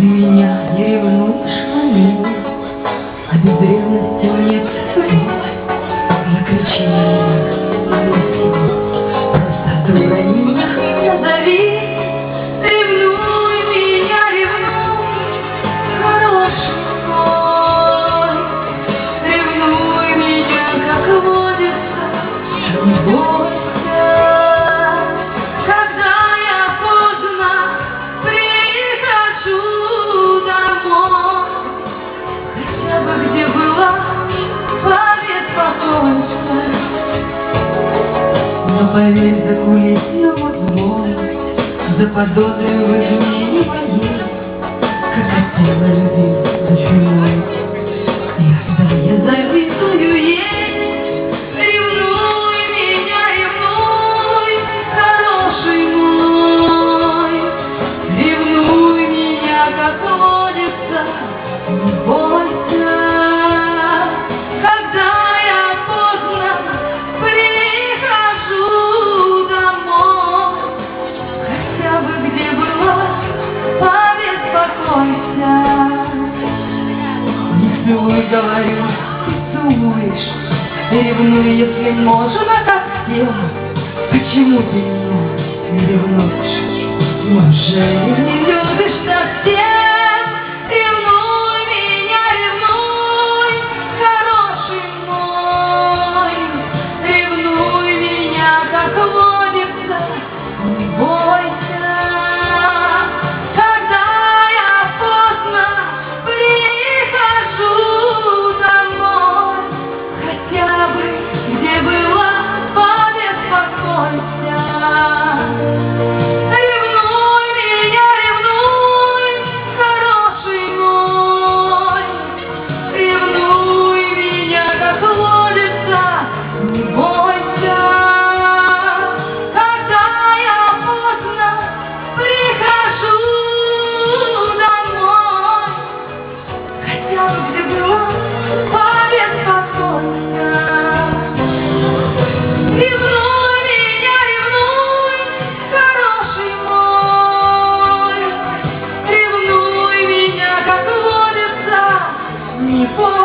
меня не ревнуешь, милый, а без ревности нет слов. Закричи на меня, просто дура не назови. Ревнуй меня, ревнуй, хороший мой. Ревнуй меня, как водится, не бойся. Когда я поздно прихожу домой, хотя бы где была, побеспокойся. Но поверь, за кулисного звона заподозрил в измене моей, как хотела любить дочь мой. Я завидую ей. Ревнуй меня, ревнуй, хороший мой. Ревнуй меня, как водится, не бойся. Когда я поздно прихожу домой, хотя бы где была, побеспокойся. Не целуй, говорю, ты целуешь. Ревнуй, если можно так сделать. Почему ты меня не ревнуешь? Неужели не любишь совсем? Ревнуй меня, ревнуй, хороший мой. Ревнуй меня, как водится, не бойся. Когда я поздно прихожу домой, хотя бы где была, побеспокойся. Ревнуй меня, ревнуй, хороший мой. Ревнуй меня, как водится, не бойся. Когда я поздно прихожу домой, хотя бы где была, побеспокойся. Ревнуй меня, ревнуй, хороший мой. Ревнуй меня, как водится, не бойся.